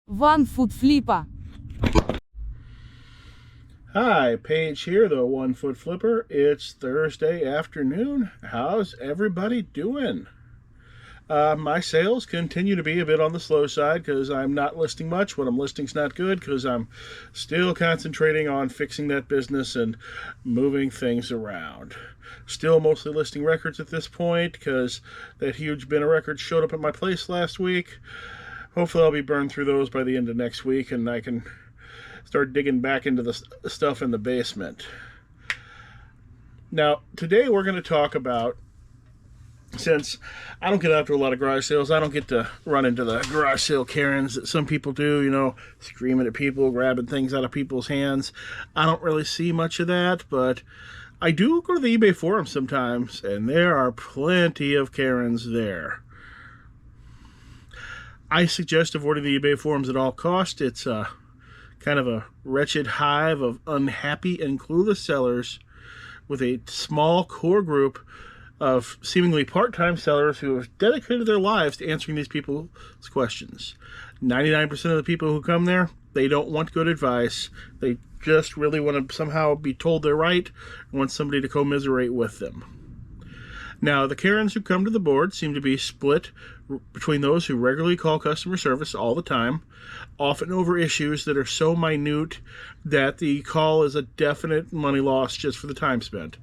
One-foot-flipper. Hi, Paige here, the 1-foot flipper. It's Thursday afternoon. How's everybody doing? My sales continue to be a bit on the slow side because I'm not listing much. What I'm listing's not good because I'm still concentrating on fixing that business and moving things around. Still mostly listing records at this point because that huge bin of records showed up at my place last week. Hopefully I'll be burned through those by the end of next week and I can start digging back into the stuff in the basement. Now, today we're going to talk about, since I don't get out to a lot of garage sales, I don't get to run into the garage sale Karens that some people do, you know, screaming at people, grabbing things out of people's hands. I don't really see much of that, but I do go to the eBay forum sometimes, and there are plenty of Karens there. I suggest avoiding the eBay forums at all costs. It's kind of a wretched hive of unhappy and clueless sellers with a small core group of seemingly part-time sellers who have dedicated their lives to answering these people's questions. 99% of the people who come there, they don't want good advice. They just really want to somehow be told they're right and want somebody to commiserate with them. Now, the Karens who come to the board seem to be split between those who regularly call customer service all the time, often over issues that are so minute that the call is a definite money loss just for the time spent,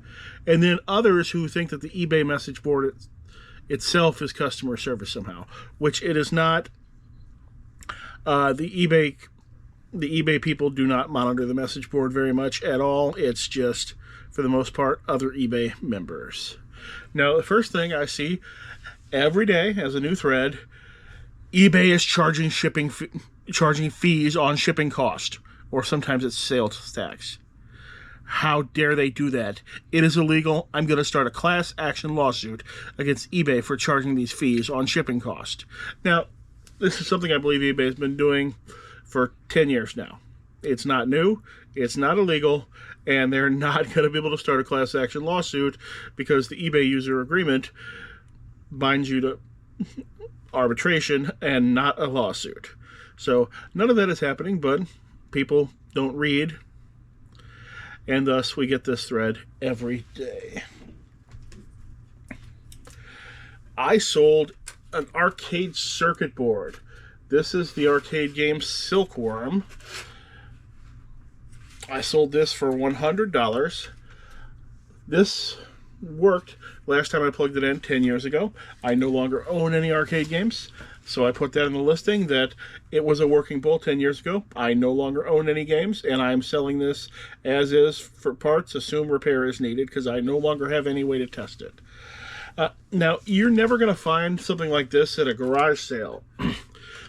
and then others who think that the eBay message board itself is customer service somehow, which it is not. The eBay people do not monitor the message board very much at all. It's just, for the most part, other eBay members. Now, the first thing I see every day as a new thread, eBay is charging fees on shipping cost, or sometimes it's sales tax. How dare they do that? It is illegal. I'm going to start a class action lawsuit against eBay for charging these fees on shipping cost. Now, this is something I believe eBay has been doing for 10 years now. It's not new, it's not illegal, and they're not going to be able to start a class action lawsuit because the eBay user agreement binds you to arbitration and not a lawsuit. So none of that is happening, but people don't read, and thus we get this thread every day. I sold an arcade circuit board. This is the arcade game Silkworm. I sold this for $100. This worked last time I plugged it in 10 years ago. I no longer own any arcade games, so I put that in the listing that it was a working bull 10 years ago. I no longer own any games, and I'm selling this as is for parts. Assume repair is needed because I no longer have any way to test it. Now, you're never going to find something like this at a garage sale.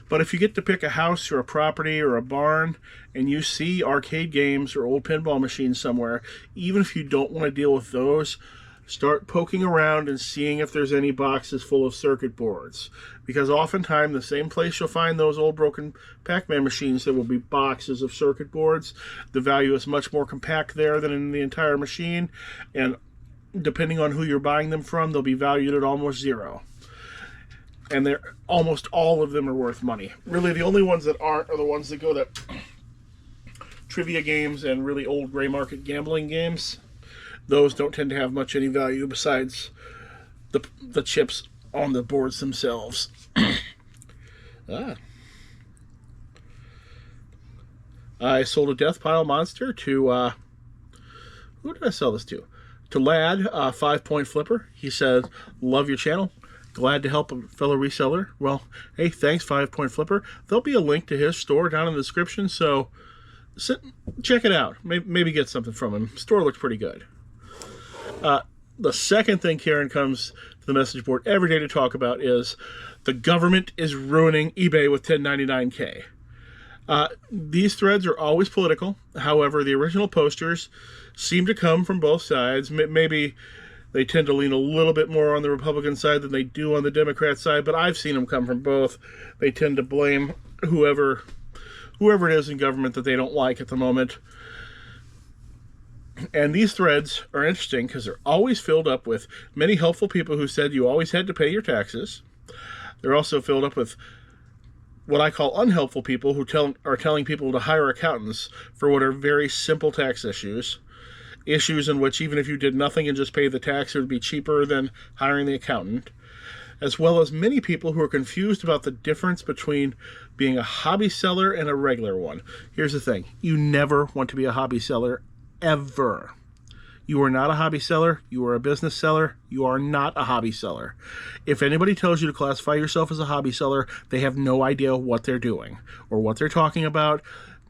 But if you get to pick a house or a property or a barn and you see arcade games or old pinball machines somewhere, even if you don't want to deal with those, start poking around and seeing if there's any boxes full of circuit boards. Because oftentimes the same place you'll find those old broken Pac-Man machines, there will be boxes of circuit boards. The value is much more compact there than in the entire machine. And depending on who you're buying them from, they'll be valued at almost zero. And they're almost all of them are worth money. Really, the only ones that aren't are the ones that go to trivia games and really old gray market gambling games. Those don't tend to have much any value besides the chips on the boards themselves. I sold a Death Pile Monster to who did I sell this to? To Lad, 5-point flipper. He said, "Love your channel. Glad to help a fellow reseller." Well, hey, thanks, 5-point flipper. There'll be a link to his store down in the description, so check it out. Maybe get something from him. Store looks pretty good. The second thing Karen comes to the message board every day to talk about is the government is ruining eBay with 1099K. These threads are always political. However, the original posters seem to come from both sides. Maybe they tend to lean a little bit more on the Republican side than they do on the Democrat side, but I've seen them come from both. They tend to blame whoever it is in government that they don't like at the moment. And these threads are interesting because they're always filled up with many helpful people who said you always had to pay your taxes. They're also filled up with what I call unhelpful people who are telling people to hire accountants for what are very simple tax issues in which even if you did nothing and just paid the tax, it would be cheaper than hiring the accountant, as well as many people who are confused about the difference between being a hobby seller and a regular one. Here's the thing. You never want to be a hobby seller, ever. You are not a hobby seller. You are a business seller. You are not a hobby seller. If anybody tells you to classify yourself as a hobby seller, they have no idea what they're doing or what they're talking about.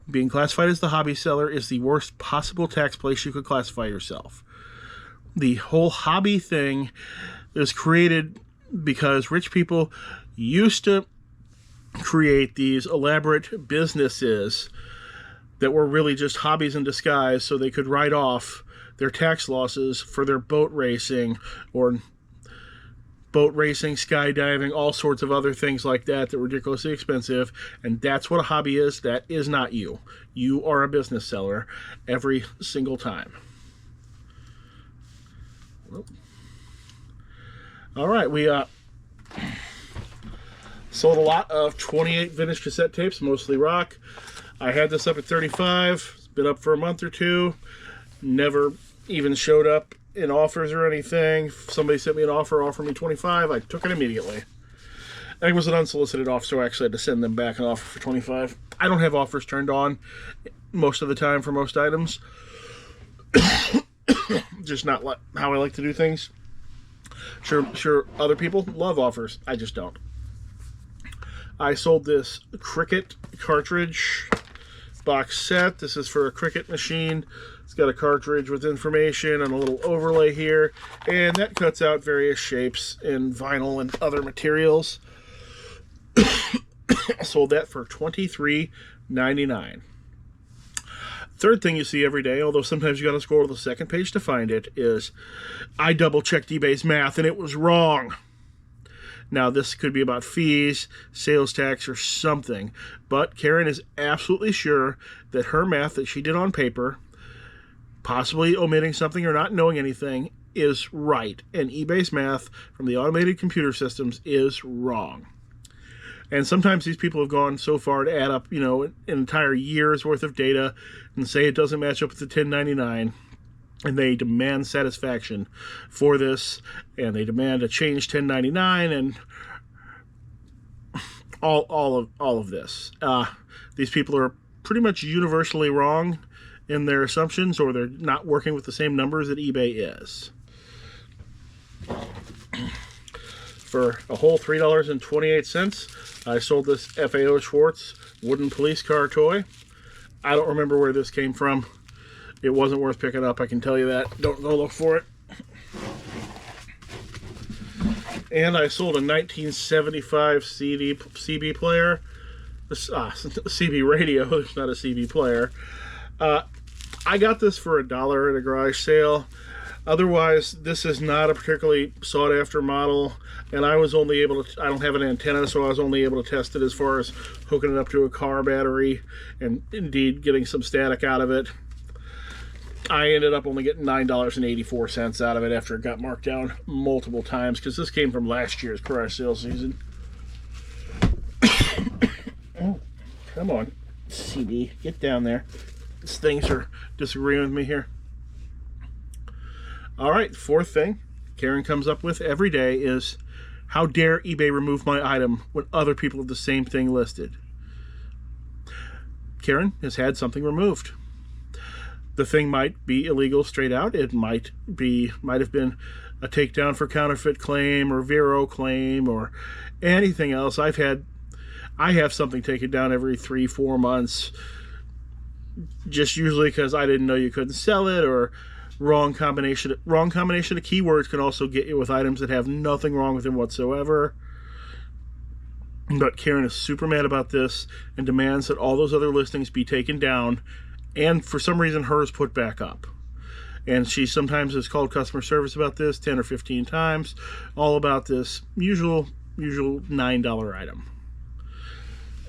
Being classified as the hobby seller is the worst possible tax place you could classify yourself. The whole hobby thing is created because rich people used to create these elaborate businesses that were really just hobbies in disguise so they could write off their tax losses for their boat racing, skydiving, all sorts of other things like that that were ridiculously expensive. And that's what a hobby is. That is not you. You are a business seller every single time. All right, we sold a lot of 28 vintage cassette tapes, mostly rock. I had this up at 35. It's been up for a month or two. Never even showed up in offers or anything. If somebody sent me an offered me 25, I took it immediately. It was an unsolicited offer, so I actually had to send them back an offer for 25. I don't have offers turned on most of the time for most items. Just not how I like to do things. Sure, other people love offers. I just don't. I sold this Cricket cartridge box set. This is for a Cricket machine. It's got a cartridge with information and a little overlay here, and that cuts out various shapes in vinyl and other materials. I sold that for $23.99. Third thing you see every day, although sometimes you got to scroll to the second page to find it, is I double-checked eBay's math and it was wrong. Now, this could be about fees, sales tax, or something, but Karen is absolutely sure that her math that she did on paper, possibly omitting something or not knowing anything, is right. And eBay's math from the automated computer systems is wrong. And sometimes these people have gone so far to add up, an entire year's worth of data and say it doesn't match up with the 1099. And they demand satisfaction for this, and they demand a change 1099 and all of this. These people are pretty much universally wrong in their assumptions, or they're not working with the same numbers that eBay is. For a whole $3.28, I sold this FAO Schwartz wooden police car toy. I don't remember where this came from. It wasn't worth picking up, I can tell you that. Don't go look for it. And I sold a 1975 CB player. CB radio, it's not a CB player. I got this for $1 at a garage sale. Otherwise, this is not a particularly sought-after model, and I was only able to, I don't have an antenna, so I was only able to test it as far as hooking it up to a car battery and indeed getting some static out of it. I ended up only getting $9.84 out of it after it got marked down multiple times, because this came from last year's garage sale season. Oh, come on, CD, get down there. These things are disagreeing with me here. All right, fourth thing Karen comes up with every day is, how dare eBay remove my item when other people have the same thing listed? Karen has had something removed. The thing might be illegal straight out. It might have been a takedown for counterfeit claim or Vero claim or anything else. I have something taken down every 3-4 months, just usually because I didn't know you couldn't sell it, or wrong combination of keywords can also get you with items that have nothing wrong with them whatsoever. But Karen is super mad about this and demands that all those other listings be taken down, and for some reason hers put back up. And she sometimes has called customer service about this 10 or 15 times, all about this usual $9 item.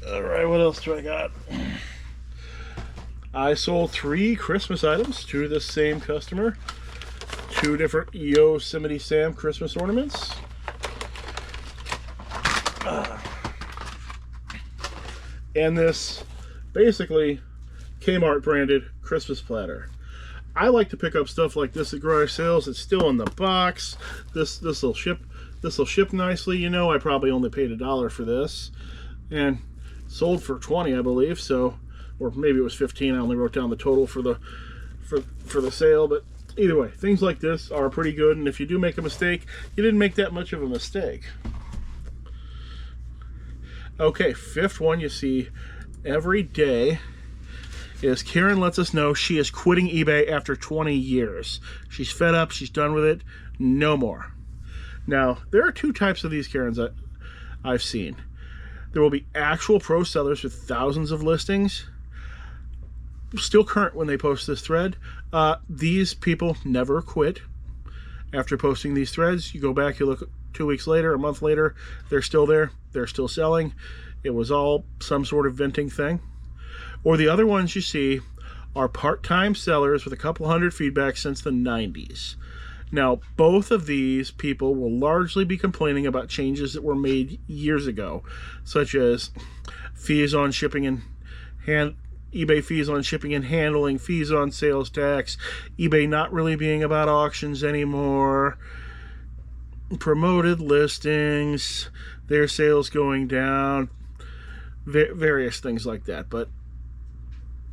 All right, what else do I got? I sold 3 Christmas items to the same customer. 2 different Yosemite Sam Christmas ornaments. and this basically Kmart branded Christmas platter. I like to pick up stuff like this at garage sales. It's still in the box. This will ship nicely. You know, I probably only paid $1 for this, and sold for 20, I believe. So, or maybe it was 15. I only wrote down the total for the sale. But either way, things like this are pretty good. And if you do make a mistake, you didn't make that much of a mistake. Okay, fifth one you see every day is Karen lets us know she is quitting eBay after 20 years. She's fed up. She's done with it. No more. Now, there are two types of these Karens that I've seen. There will be actual pro sellers with thousands of listings, still current when they post this thread. These people never quit after posting these threads. You go back, you look 2 weeks later, a month later, they're still there. They're still selling. It was all some sort of venting thing. Or the other ones you see are part-time sellers with a couple hundred feedbacks since the 90s. Now, both of these people will largely be complaining about changes that were made years ago, such as fees on shipping and eBay fees on shipping and handling, fees on sales tax, eBay not really being about auctions anymore, promoted listings, their sales going down, various things like that. But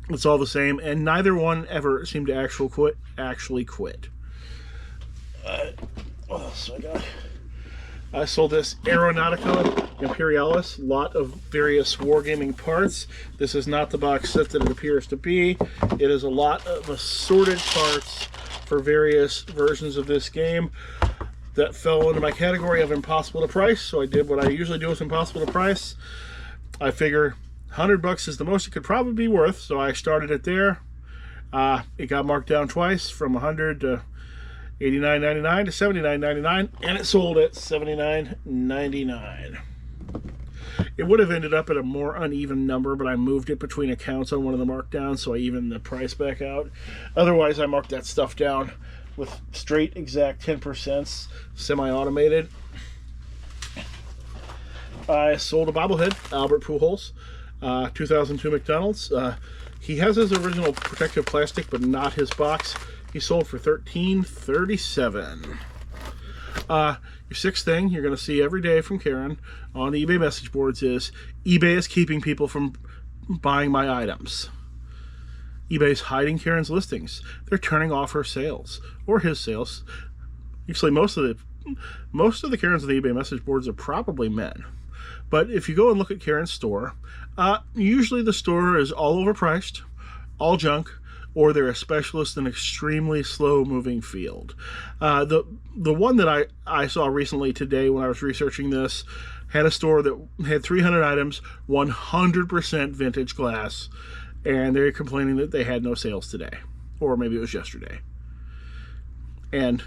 it's all the same, and neither one ever seemed to actually quit. What else I got? I sold this Aeronautica Imperialis, lot of various Wargaming parts. This is not the box set that it appears to be. It is a lot of assorted parts for various versions of this game that fell into my category of impossible to price, so I did what I usually do with impossible to price. I figure $100 is the most it could probably be worth, so I started it there. It got marked down twice, from $100 to $89.99 to $79.99, and it sold at $79.99. It would have ended up at a more uneven number, but I moved it between accounts on one of the markdowns, so I evened the price back out. Otherwise, I marked that stuff down with straight exact 10%, semi-automated. I sold a bobblehead, Albert Pujols, 2002 McDonald's. He has his original protective plastic, but not his box. He sold for $13.37. Your sixth thing you're going to see every day from Karen on the eBay message boards is eBay is keeping people from buying my items. eBay's hiding Karen's listings. They're turning off her sales or his sales. Actually, most of the Karens on the eBay message boards are probably men. But if you go and look at Karen's store, usually the store is all overpriced, all junk, or they're a specialist in an extremely slow-moving field. The one that I saw recently today when I was researching this had a store that had 300 items, 100% vintage glass, and they're complaining that they had no sales today, or maybe it was yesterday. And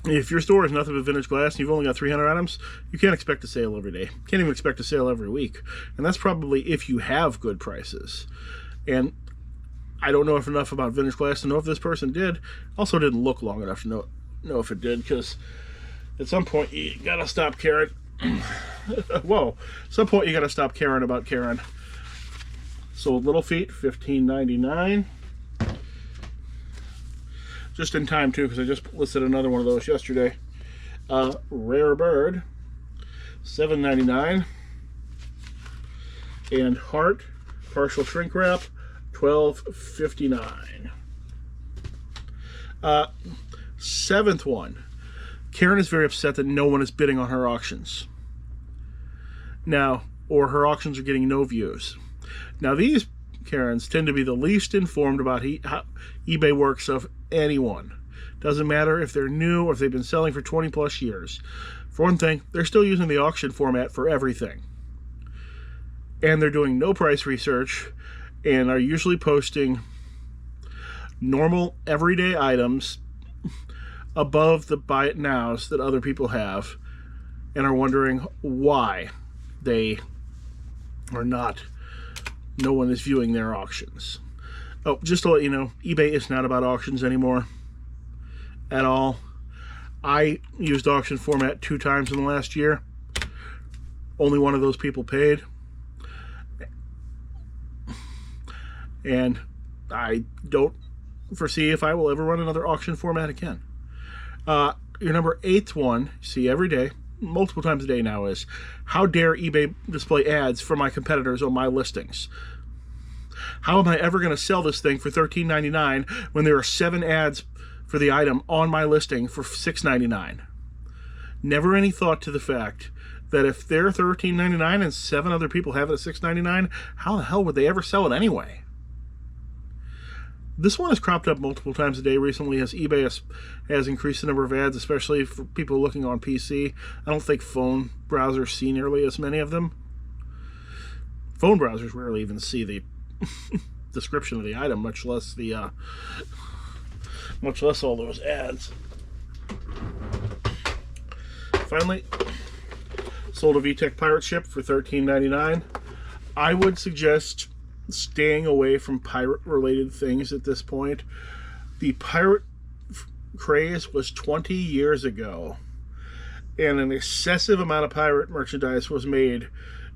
if your store is nothing but vintage glass and you've only got 300 items, you can't expect a sale every day. Can't even expect a sale every week. And that's probably if you have good prices. And I don't know enough about vintage glass to know if this person did. Also didn't look long enough to know if it did, because at some point you gotta stop caring. Whoa. At some point you gotta stop caring about Karen. Sold Little Feet, $15.99. Just in time too, because I just listed another one of those yesterday. Rare Bird, $7.99. And Heart, partial shrink wrap, $12.59. Seventh one. Karen is very upset that no one is bidding on her auctions. Now, or her auctions are getting no views. Now, these Karens tend to be the least informed about how eBay works of anyone. Doesn't matter if they're new or if they've been selling for 20 plus years. For one thing, they're still using the auction format for everything. And they're doing no price research and are usually posting normal everyday items above the buy it nows that other people have, and are wondering why they are not. No one is viewing their auctions. Oh, just to let you know, eBay is not about auctions anymore at all. I used auction format 2 times in the last year. Only one of those people paid. and I don't foresee if I will ever run another auction format again. Your number 8th one, see every day, multiple times a day now, is how dare eBay display ads for my competitors on my listings? How am I ever going to sell this thing for $13.99 when there are 7 ads for the item on my listing for $6.99? Never any thought to the fact that if they're $13.99 and 7 other people have it at $6.99, how the hell would they ever sell it anyway? This one has cropped up multiple times a day recently as eBay has increased the number of ads, especially for people looking on PC. I don't think phone browsers see nearly as many of them. Phone browsers rarely even see the description of the item, much less all those ads. Finally, sold a VTech pirate ship for $13.99. I would suggest staying away from pirate-related things at this point. The pirate craze was 20 years ago, and an excessive amount of pirate merchandise was made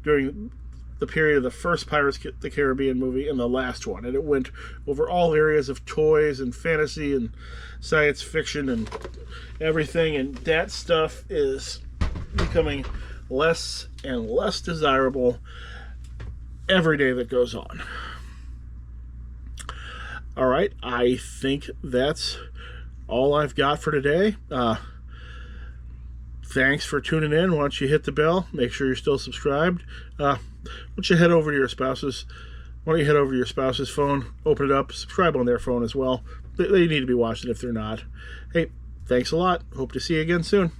during the period of the first Pirates of the Caribbean movie and the last one, and it went over all areas of toys and fantasy and science fiction and everything, and that stuff is becoming less and less desirable every day that goes on. All right, I think that's all I've got for today. Thanks for tuning in. Why don't you hit the bell? Make sure you're still subscribed. Why don't you head over to your spouse's phone, open it up, subscribe on their phone as well. They need to be watching if they're not. Hey, thanks a lot. Hope to see you again soon.